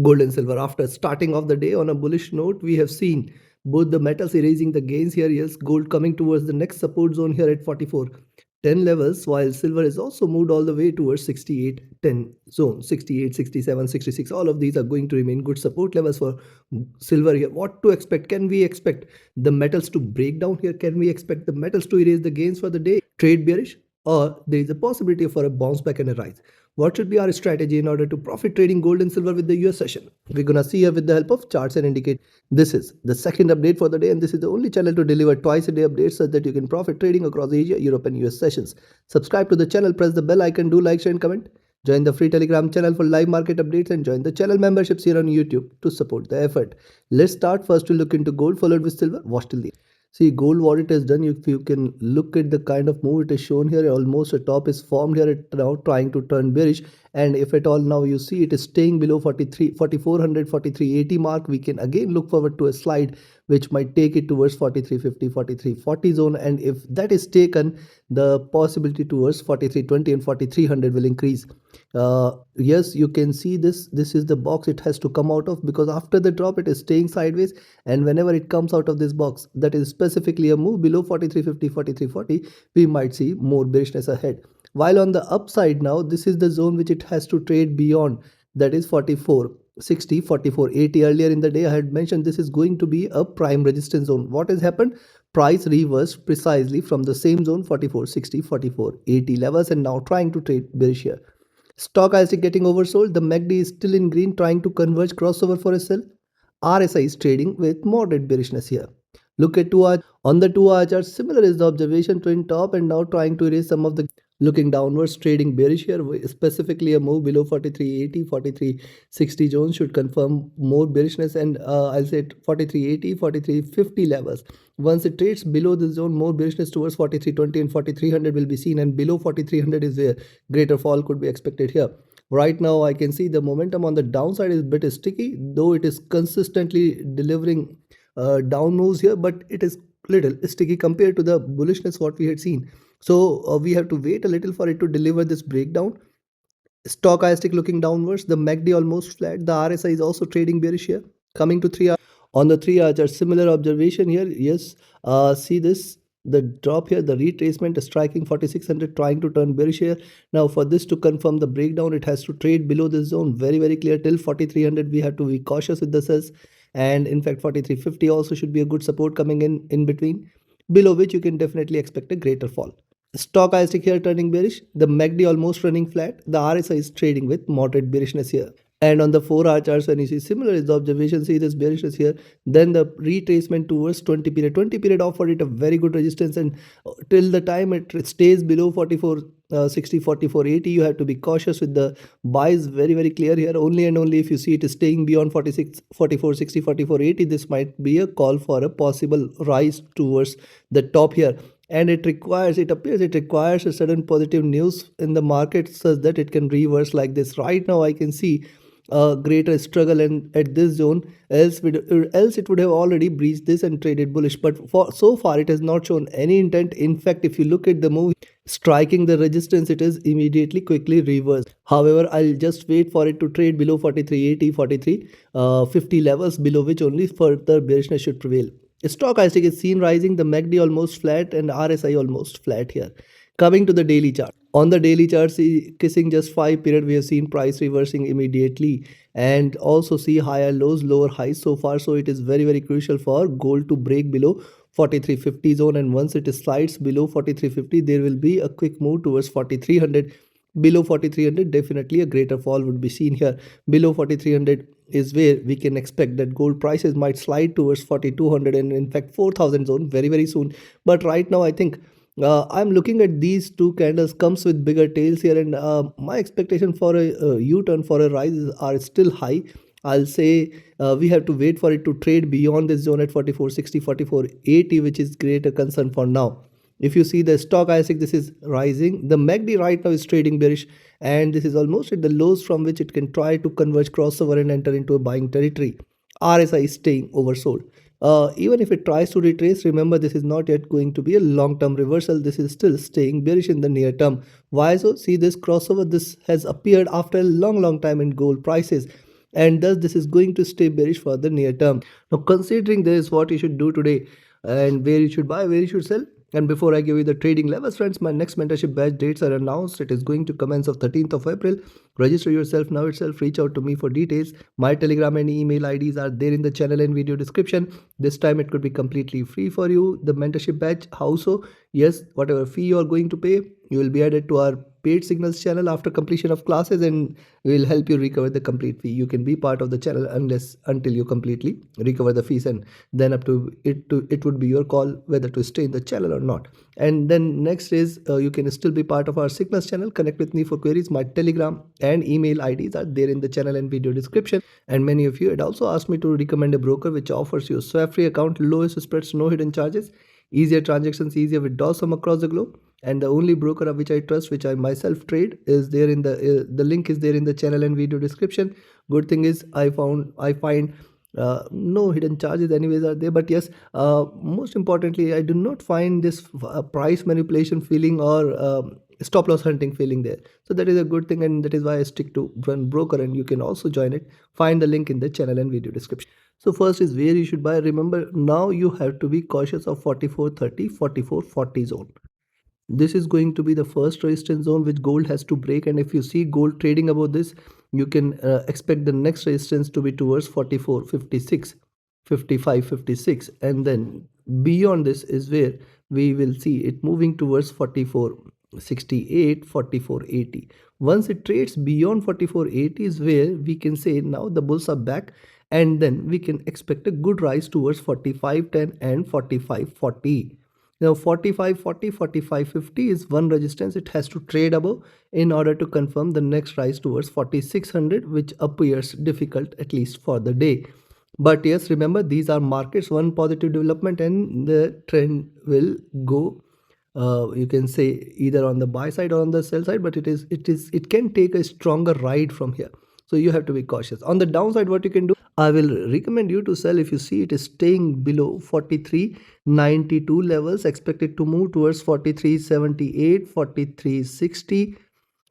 Gold and silver. After starting off the day on a bullish note, we have seen both the metals erasing the gains here. Yes, gold coming towards the next support zone here at 44.10 levels, while silver is also moved all the way towards 68.10 zone, 68, 67, 66. All of these are going to remain good support levels for silver here. What to expect? Can we expect the metals to break down here? Can we expect the metals to erase the gains for the day? Trade bearish? Or there is a possibility for a bounce back and a rise? What should be our strategy in order to profit trading gold and silver with the US session? We're gonna see here with the help of charts and indicate. This is the second update for the day, and this is the only channel to deliver twice a day updates so that you can profit trading across Asia, Europe, and US sessions. Subscribe to the channel, press the bell icon, do like, share, and comment. Join the free Telegram channel for live market updates and join the channel memberships here on YouTube to support the effort. Let's start first to look into gold followed with silver. Watch till the end. See, gold what it has done, if you can look at the kind of move it is shown here, almost a top is formed here now trying to turn bearish. And if at all now you see it is staying below 4400, 4380 mark, we can again look forward to a slide which might take it towards 4350, 4340 zone. And if that is taken, the possibility towards 4320 and 4300 will increase. Yes, you can see this is the box it has to come out of, because after the drop it is staying sideways, and whenever it comes out of this box, that is specifically a move below 4350, 4340, we might see more bearishness ahead. While on the upside now, this is the zone which it has to trade beyond, that is 4460, 4480. Earlier in the day I had mentioned this is going to be a prime resistance zone. What has happened? Price reversed precisely from the same zone, 4460, 4480 levels, and now trying to trade bearish here. Stochastic getting oversold. The MACD is still in green, trying to converge crossover for a sell. RSI is trading with moderate bearishness here. Look at 2 hour. On the 2-hour chart, similar is the observation, twin top, and now trying to erase some of the looking downwards, trading bearish here. Specifically a move below 4380, 4360 zones should confirm more bearishness, and I'll say 4380, 4350 levels. Once it trades below the zone, more bearishness towards 4320 and 4300 will be seen, and below 4300 is where greater fall could be expected here. Right now I can see the momentum on the downside is a bit sticky, though it is consistently delivering down moves here, but it is little sticky compared to the bullishness what we had seen. So we have to wait a little for it to deliver this breakdown. Stochastic looking downwards, the MACD almost flat, the RSI is also trading bearish here. Coming to 3 hour, on the 3 hour chart, similar observation here. Yes, see this, the drop here, the retracement is striking 4600, trying to turn bearish here. Now for this to confirm the breakdown, it has to trade below this zone, very clear, till 4300. We have to be cautious with the sells, and in fact 4350 also should be a good support coming in between, below which you can definitely expect a greater fall. Stochastic here turning bearish, the MACD almost running flat, the RSI is trading with moderate bearishness here. And on the 4-hour charts, when you see similar is the observation, see this bearishness here, then the retracement towards 20 period. 20 period offered it a very good resistance, and till the time it stays below 4460, 4480, you have to be cautious with the buys. Very clear here. Only and only if you see it is staying beyond 46, 4460, 4480, this might be a call for a possible rise towards the top here. And it appears it requires a sudden positive news in the market such that it can reverse like this. Right now I can see a greater struggle and at this zone, else it would have already breached this and traded bullish, but for so far it has not shown any intent. In fact, if you look at the move striking the resistance, it is immediately quickly reversed. However, I'll just wait for it to trade below 4380, 4350 levels, below which only further bearishness should prevail. Stochastic is seen rising, the MACD almost flat and RSI almost flat here. Coming to the daily chart. On the daily chart, see, kissing just 5 period, we have seen price reversing immediately, and also see higher lows, lower highs so far. So it is very crucial for gold to break below 4350 zone, and once it slides below 4350, there will be a quick move towards 4300. Below 4300, definitely a greater fall would be seen here. Below 4300 is where we can expect that gold prices might slide towards 4200 and in fact 4000 zone very soon. But right now I think I'm looking at these two candles comes with bigger tails here, and my expectation for a U-turn, for a rise are still high. I'll say we have to wait for it to trade beyond this zone at 4460, 4480, which is greater concern for now. If you see the stochastic, this is rising. The MACD right now is trading bearish, and this is almost at the lows from which it can try to converge crossover and enter into a buying territory. RSI is staying oversold. Even if it tries to retrace, remember this is not yet going to be a long-term reversal. This is still staying bearish in the near term. Why so? See this crossover, this has appeared after a long time in gold prices. and thus this is going to stay bearish for the near term. Now, considering this, what you should do today and where you should buy, where you should sell. And before I give you the trading levels, friends, my next mentorship batch dates are announced. It is going to commence of 13th of April. Register yourself now itself. Reach out to me for details. My Telegram and email IDs are there in the channel and video description. This time it could be completely free for you. The mentorship batch, how so? Yes, whatever fee you are going to pay, you will be added to our paid signals channel after completion of classes, and we will help you recover the complete fee. You can be part of the channel until you completely recover the fees, and then up to it would be your call whether to stay in the channel or not. And then next is you can still be part of our signals channel. Connect with me for queries. My Telegram and email IDs are there in the channel and video description. And many of you had also asked me to recommend a broker which offers you swap free account, lowest spreads, no hidden charges, easier transactions, easier withdrawals from across the globe. And the only broker of which I trust, which I myself trade, is there in the link is there in the channel and video description. Good thing is I find no hidden charges anyways are there. But yes, most importantly, I do not find this price manipulation feeling or stop loss hunting feeling there. So that is a good thing, and that is why I stick to one broker, and you can also join it. Find the link in the channel and video description. So first is where you should buy. Remember, now you have to be cautious of 44.30, 44.40 zone. This is going to be the first resistance zone which gold has to break, and if you see gold trading above this, you can expect the next resistance to be towards 44.56, 55.56, and then beyond this is where we will see it moving towards 44.68, 44.80. Once it trades beyond 44.80 is where we can say now the bulls are back, and then we can expect a good rise towards 45.10 and 45.40. Now 45.40, 45.50 is one resistance it has to trade above in order to confirm the next rise towards 4600, which appears difficult at least for the day. But yes, remember, these are markets, one positive development and the trend will go, you can say, either on the buy side or on the sell side, but it can take a stronger ride from here. So you have to be cautious. On the downside, what you can do, I will recommend you to sell if you see it is staying below 43.92 levels. Expect it to move towards 43.78, 43.60,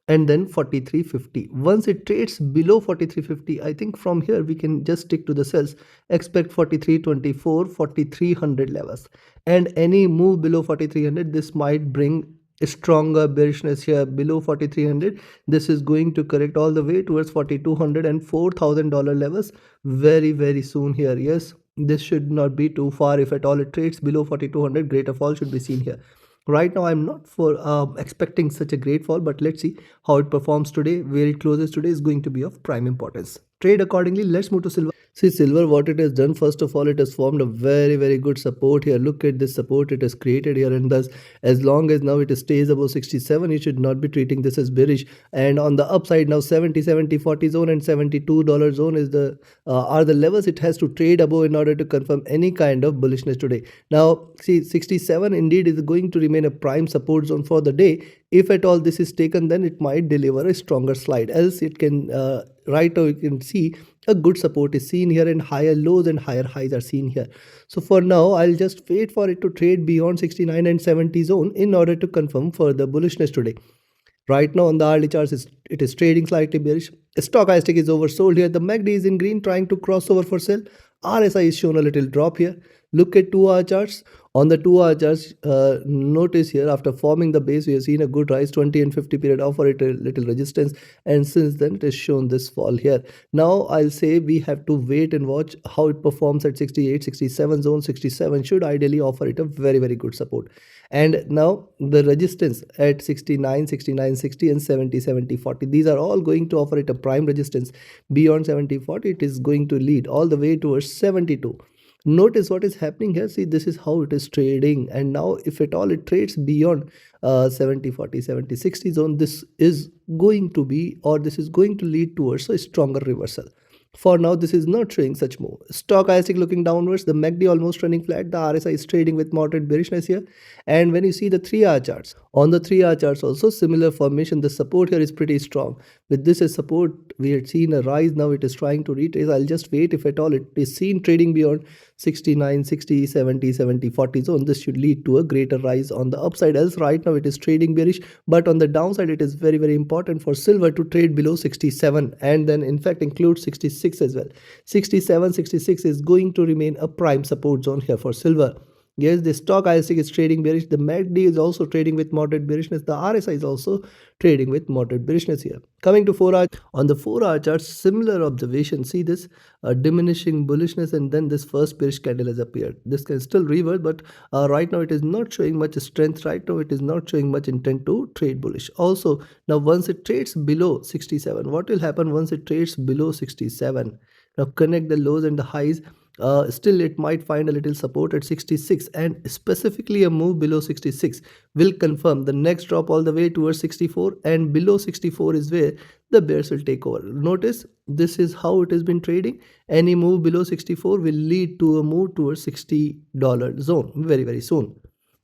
and then 43.50. Once it trades below 43.50, I think from here we can just stick to the sells. Expect 43.24, 4300 levels, and any move below 4300, this might bring a stronger bearishness here below 4300. This is going to correct all the way towards 4200 and $4,000 levels very soon here. Yes, this should not be too far. If at all it trades below 4200, greater fall should be seen here. Right now I'm not for expecting such a great fall, but let's see how it performs today. Where it closes today is going to be of prime importance. Trade accordingly. Let's move to silver. See, silver, what it has done, first of all, it has formed a very good support here. Look at this support it has created here, and thus as long as now it stays above 67, you should not be treating this as bearish. And on the upside now, 70 zone and $72 zone is the are the levels it has to trade above in order to confirm any kind of bullishness today. Now see, 67 indeed is going to remain a prime support zone for the day. If at all this is taken, then it might deliver a stronger slide, else it can right now you can see a good support is seen here, and higher lows and higher highs are seen here. So for now, I'll just wait for it to trade beyond 69 and 70 zone in order to confirm further bullishness today. Right now on the hourly charts, it is trading slightly bearish. Stochastic is oversold here. The MACD is in green, trying to cross over for sell. RSI is shown a little drop here. Look at 2-hour charts. On the 2-hour charts, notice here after forming the base, we have seen a good rise. 20 and 50 period offer it a little resistance, and since then it has shown this fall here. Now I'll say we have to wait and watch how it performs at 68, 67 zone. 67 should ideally offer it a very good support. And now the resistance at 69, 69, 60 and 70, 70, 40, these are all going to offer it a prime resistance. Beyond 70, 40, it is going to lead all the way towards 72. Notice what is happening here. See, this is how it is trading, and now if at all it trades beyond 70, 40, 70, 60 zone, this is going to be, or this is going to lead towards a stronger reversal. For now, this is not showing such move. Stochastic looking downwards, the MACD almost running flat, the RSI is trading with moderate bearishness here. And when you see the 3-hour charts, on the 3-hour charts also similar formation, the support here is pretty strong. With this as support, we had seen a rise, now it is trying to retrace. I'll just wait. If at all it is seen trading beyond 69, 60, 70, 70, 40 zone, this should lead to a greater rise on the upside. Else right now it is trading bearish, but on the downside it is very important for silver to trade below 67 and then in fact include 66 66 as well. 67, 66 is going to remain a prime support zone here for silver. Yes, the stochastic is trading bearish. The MACD is also trading with moderate bearishness. The RSI is also trading with moderate bearishness here. Coming to 4-hour, on the 4-hour chart, similar observation. See this diminishing bullishness, and then this first bearish candle has appeared. This can still revert, but right now it is not showing much strength. Right now it is not showing much intent to trade bullish. Also, now once it trades below 67, what will happen once it trades below 67? Now connect the lows and the highs. Still it might find a little support at 66, and specifically a move below 66 will confirm the next drop all the way towards 64, and below 64 is where the bears will take over. Notice this is how it has been trading. Any move below 64 will lead to a move towards $60 zone very soon.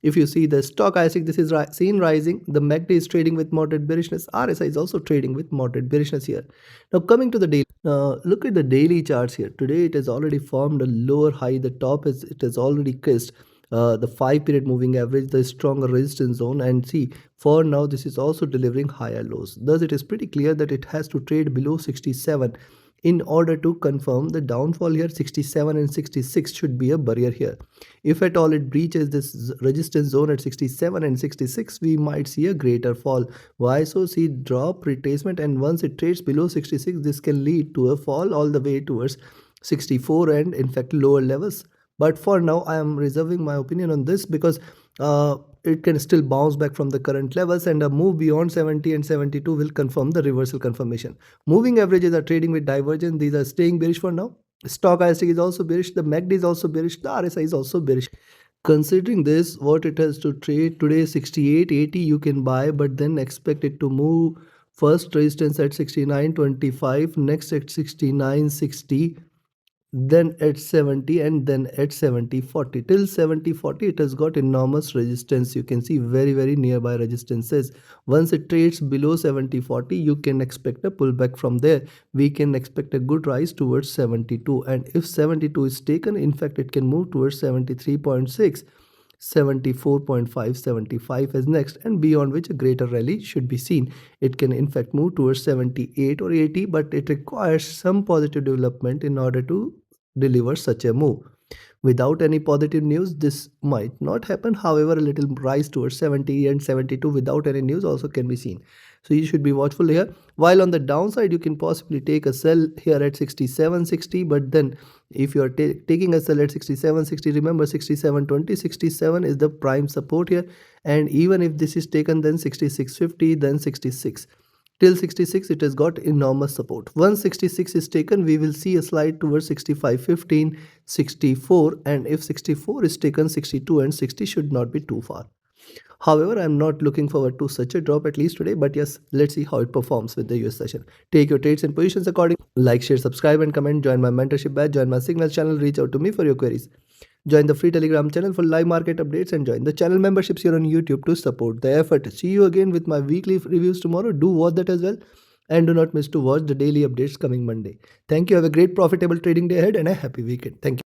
If you see the stochastic, this is seen rising. The MACD is trading with moderate bearishness. RSI is also trading with moderate bearishness here. Now coming to the daily. Look at the daily charts here. Today it has already formed a lower high. The top is it has already kissed the 5-period moving average, the stronger resistance zone, and see for now this is also delivering higher lows. Thus it is pretty clear that it has to trade below 67 in order to confirm the downfall here. 67 and 66 should be a barrier here. If at all it breaches this resistance zone at 67 and 66, we might see a greater fall. Why so? See drop, retracement, and once it trades below 66, this can lead to a fall all the way towards 64 and in fact lower levels. But for now I am reserving my opinion on this because it can still bounce back from the current levels, and a move beyond 70 and 72 will confirm the reversal confirmation. Moving averages are trading with divergence. These are staying bearish for now. Stochastic is also bearish. The MACD is also bearish. The RSI is also bearish. Considering this, what it has to trade today, 68.80 you can buy, but then expect it to move first resistance at 69.25, next at 69.60, then at 70, and then at 70.40. Till 70.40 it has got enormous resistance. You can see very nearby resistances. Once it trades below 70.40, you can expect a pullback from there. We can expect a good rise towards 72, and if 72 is taken, in fact it can move towards 73.6, 74.5, 75 as next, and beyond which a greater rally should be seen. It can in fact move towards 78 or 80, but it requires some positive development in order to deliver such a move. Without any positive news, this might not happen. However, a little rise towards 70 and 72 without any news also can be seen. So you should be watchful here. While on the downside, you can possibly take a sell here at 67.60, but then if you are taking a sell at 67.60, remember 67.20, 67 is the prime support here, and even if this is taken, then 66.50, then 66. Till 66 it has got enormous support. Once 66 is taken, we will see a slide towards 65.15, 64, and if 64 is taken, 62 and 60 should not be too far. However, I am not looking forward to such a drop at least today, but yes, let's see how it performs with the US session. Take your trades and positions accordingly. Like, share, subscribe and comment. Join my mentorship batch, join my signals channel, reach out to me for your queries. Join the free Telegram channel for live market updates, and join the channel memberships here on YouTube to support the effort. See you again with my weekly reviews tomorrow. Do watch that as well. And do not miss to watch the daily updates coming Monday. Thank you. Have a great profitable trading day ahead and a happy weekend. Thank you.